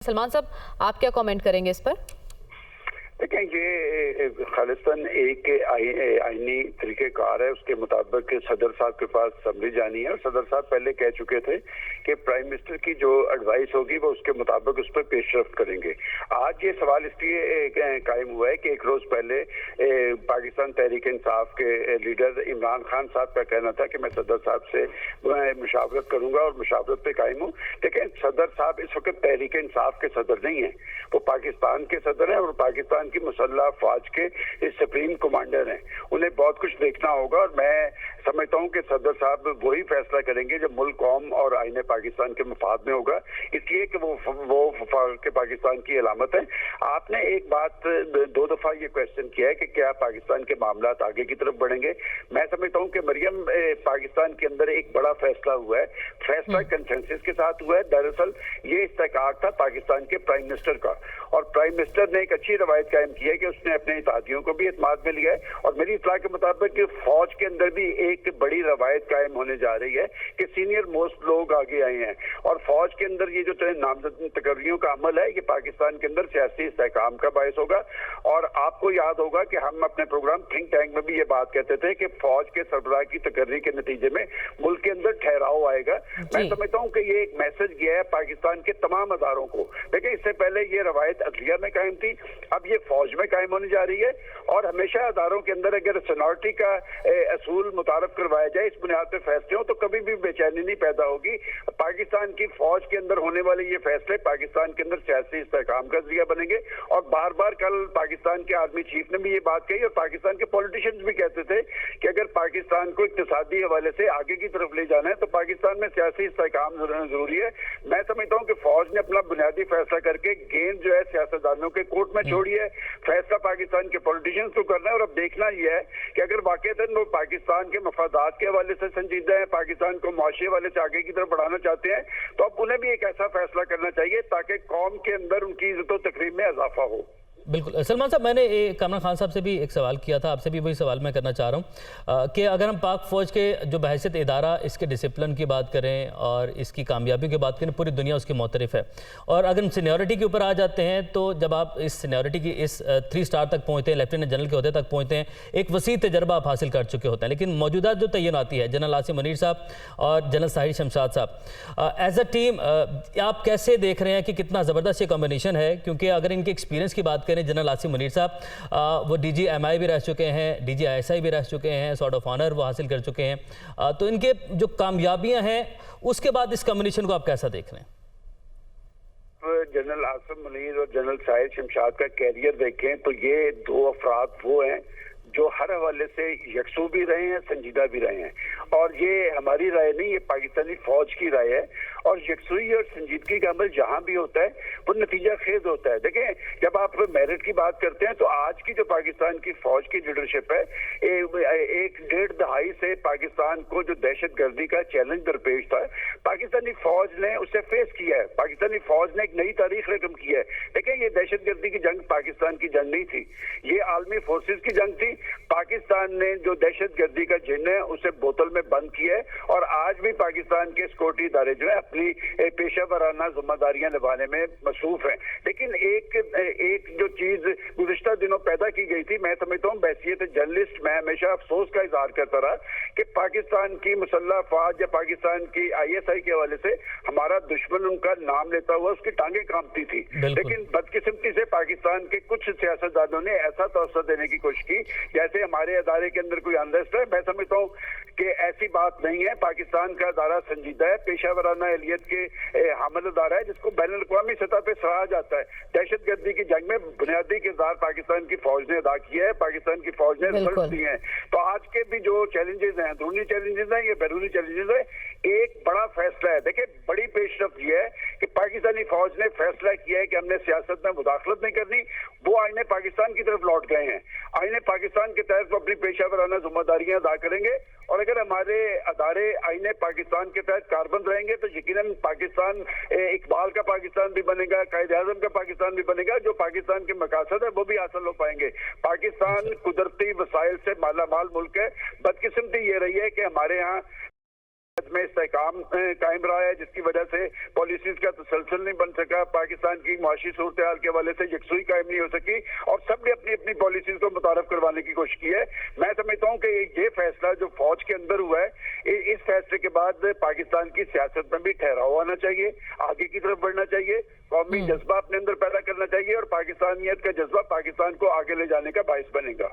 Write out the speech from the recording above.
सलमान साहब, आप क्या कमेंट करेंगे इस पर? देखें, ये खालिस्तान एक आईनी तरीक़ेकार है। उसके मुताबिक सदर साहब के पास समरी जानी है और सदर साहब पहले कह चुके थे कि प्राइम मिनिस्टर की जो एडवाइस होगी वो उसके मुताबिक उस पर पेशरफ्त करेंगे। आज ये सवाल इसलिए कायम हुआ है कि एक रोज पहले पाकिस्तान तहरीक इंसाफ के लीडर इमरान खान साहब का कहना था कि मैं सदर साहब से मुशावरत करूंगा और मुशावरत पे कायम हूँ। लेकिन सदर साहब इस वक्त तहरीक इंसाफ के सदर नहीं है, वो पाकिस्तान के सदर हैं और पाकिस्तान की मुसल्लह फौज के सुप्रीम कमांडर हैं। उन्हें बहुत कुछ देखना होगा और मैं समझता हूं कि सदर साहब वही फैसला करेंगे जो मुल्क कौम और आईने पाकिस्तान के मफाद में होगा, इसलिए कि वो के पाकिस्तान की अलामत है। आपने एक बात दो दफा ये क्वेश्चन किया है कि क्या पाकिस्तान के मामला आगे की तरफ बढ़ेंगे। मैं समझता हूं कि मरियम पाकिस्तान के अंदर एक बड़ा फैसला हुआ है, फैसला कंसेंसस के साथ हुआ है। दरअसल ये इस्तेकाक था पाकिस्तान के प्राइम मिनिस्टर का और प्राइम मिनिस्टर ने एक अच्छी रवायत कायम की है कि उसने अपने इत्तेहादियों को भी एतमाद में लिया है और मेरी इत्तला के मुताबिक फौज के अंदर भी एक बड़ी रवायत कायम होने जा रही है कि सीनियर मोस्ट लोग आगे आए हैं और फौज के अंदर ये जो नामजद तकर्रियों का अमल है ये पाकिस्तान के अंदर सियासी इस्तेहकाम का बायस होगा। और आपको याद होगा कि हम अपने प्रोग्राम थिंक टैंक में भी ये बात कहते थे कि फौज के सरबराह की तकर्री के नतीजे में मुल्क के अंदर ठहराव आएगा। मैं समझता हूँ कि ये एक मैसेज गया है पाकिस्तान के तमाम अदारों को। देखिए, इससे पहले ये रवायत अदलिया में कायम थी, अब ये फौज में कायम होने जा रही है और हमेशा अदारों के अंदर अगर सीनियरिटी का असूल मुतारफ करवाया जाए इस बुनियाद पर फैसले हो तो कभी भी बेचैनी नहीं पैदा होगी। पाकिस्तान की फौज के अंदर होने वाले ये फैसले पाकिस्तान के अंदर सियासी इस्तेहकाम का जरिया बनेंगे। और बार बार कल पाकिस्तान के आर्मी चीफ ने भी ये बात कही और पाकिस्तान के पॉलिटिशियंस भी कहते थे कि अगर पाकिस्तान को इक्तिसादी हवाले से आगे की तरफ ले जाना है तो पाकिस्तान में सियासी इस्तेहकाम जरूरी है। मैं समझता हूँ कि फौज ने अपना बुनियादी फैसला करके गेंद जो है सियासतदानों के कोर्ट में छोड़ी है, फैसला पाकिस्तान के पॉलिटिशियंस को करना है। और अब देखना यह है कि अगर वाकईतन वो पाकिस्तान के मफादात के हवाले से संजीदा है, पाकिस्तान को मुआशी हवाले से आगे की तरफ बढ़ाना चाहते हैं तो अब उन्हें भी एक ऐसा फैसला करना चाहिए ताकि कौम के अंदर उनकी इज्जत और तकरीम में इजाफा हो। बिल्कुल सलमान साहब, मैंने कामरान खान साहब से भी एक सवाल किया था, आपसे भी वही सवाल मैं करना चाह रहा हूँ कि अगर हम पाक फ़ौज के जो बहैसियत इदारा इसके डिसिप्लिन की बात करें और इसकी कामयाबियों की बात करें, पूरी दुनिया उसकी मोतरफ़ है। और अगर हम सीनियरिटी के ऊपर आ जाते हैं तो जब आप इस सीनियरिटी की इस 3 स्टार तक पहुँचते हैं, लेफ्टिनेंट जनरल के अहदे तक पहुँचते हैं, एक वसी तजर्बा आप हासिल कर चुके होते हैं। लेकिन मौजूदा जो तैनाती है जनरल आसिम मुनीर साहब और जनरल साहिर शमशाद साहब, एज अ टीम आप कैसे देख रहे हैं कि कितना ज़बरदस्त ये कॉम्बिनेशन है? क्योंकि अगर इनके एक्सपीरियंस की बात करें, जनरल आसिम मुनीर साहब वो DG-MI भी रह चुके हैं, DG-ISI भी रह चुके हैं, सॉर्ड ऑफ ऑनर वो हासिल कर चुके हैं, तो इनके जो कामयाबियां हैं उसके बाद इस कॉम्बिनेशन को आप कैसा देख रहे हैं? जनरल आसिम मुनीर और जनरल साहिर शमशाद का कैरियर देखें तो ये दो अफराद वो हैं जो हर हवाले से यकसू भी रहे हैं, संजीदा भी रहे हैं। और ये हमारी राय नहीं, ये पाकिस्तानी फौज की राय है। और यकसुई और संजीदगी का अमल जहां भी होता है वो नतीजा खेज होता है। देखें, जब आप मेरिट की बात करते हैं तो आज की जो पाकिस्तान की फौज की लीडरशिप है, एक 1.5 दहाई से पाकिस्तान को जो दहशत गर्दी का चैलेंज दरपेश था, पाकिस्तानी फौज ने उसे फेस किया है। पाकिस्तानी फौज ने एक नई तारीख रकम की है। देखें, ये दहशत गर्दी की जंग पाकिस्तान की जंग नहीं थी, ये आलमी फोर्सेज की जंग थी। पाकिस्तान ने जो दहशत गर्दी का जिन है उसे बोतल में बंद किया है और आज भी पाकिस्तान के सिक्योरिटी इदारे जो है अपनी पेशा वराना जिम्मेदारियां निभाने में मसरूफ हैं। लेकिन एक जो चीज गुज़िश्ता दिनों पैदा की गई थी, मैं समझता हूँ बहसियत जर्नलिस्ट मैं हमेशा अफसोस का इजहार करता रहा कि पाकिस्तान की मुसल्लह फौज या पाकिस्तान की ISI के हवाले से हमारा दुश्मन उनका नाम लेता हुआ उसकी टांगें कांपती थी। लेकिन बदकिस्मती से पाकिस्तान के कुछ सियासतदानों ने ऐसा तवज्जो देने की कोशिश की जैसे हमारे अदारे के अंदर कोई अनरेस्ट है। मैं समझता हूँ कि ऐसी बात नहीं है। पाकिस्तान का अदारा संजीदा है, पेशा वराना एहलियत के हामिल अदारा है जिसको बैनुल अक़वामी सतह पे सराहा जाता है। दहशत गर्दी की जंग में बुनियादी किरदार पाकिस्तान की फौज ने अदा किया है, पाकिस्तान की फौज ने रिजल्ट दिए हैं। तो आज के भी जो चैलेंजेस हैं, अंदरूनी चैलेंजेस हैं, ये बैरूनी चैलेंजेस है, एक बड़ा फैसला है। देखिए, बड़ी पेशरफ्त ये है कि पाकिस्तानी फौज ने फैसला किया है कि हमने सियासत में मुदाखलत नहीं करनी। वो आईने पाकिस्तान की तरफ लौट गए हैं। आईने पाकिस्तान के तहत वो अपनी पेशा वराना जिम्मेदारियां अदा करेंगे और अगर हमारे अदारे आईने पाकिस्तान के तहत कारबंद रहेंगे तो यकीनन पाकिस्तान इकबाल का पाकिस्तान भी बनेगा, कायद आज़म का पाकिस्तान भी बनेगा। जो पाकिस्तान के मकासद है वो भी हासिल हो पाएंगे। पाकिस्तान कुदरती वसाइल से माला माल मुल्क है। बदकिस्मती ये रही है कि हमारे यहाँ में इस्तेहकाम कायम रहा है, जिसकी वजह से पॉलिसीज का तसलसल नहीं बन सका, पाकिस्तान की मुआशी सूरत हाल के हवाले से यकसुई कायम नहीं हो सकी और सबने अपनी अपनी पॉलिसीज को मुतारफ करवाने की कोशिश की है। मैं समझता हूँ कि ये फैसला जो फौज के अंदर हुआ है, इस फैसले के बाद पाकिस्तान की सियासत में भी ठहराव आना चाहिए, आगे की तरफ बढ़ना चाहिए, कौमी जज्बा अपने अंदर पैदा करना चाहिए और पाकिस्तानियत का जज्बा पाकिस्तान को आगे ले जाने का बाइस बनेगा।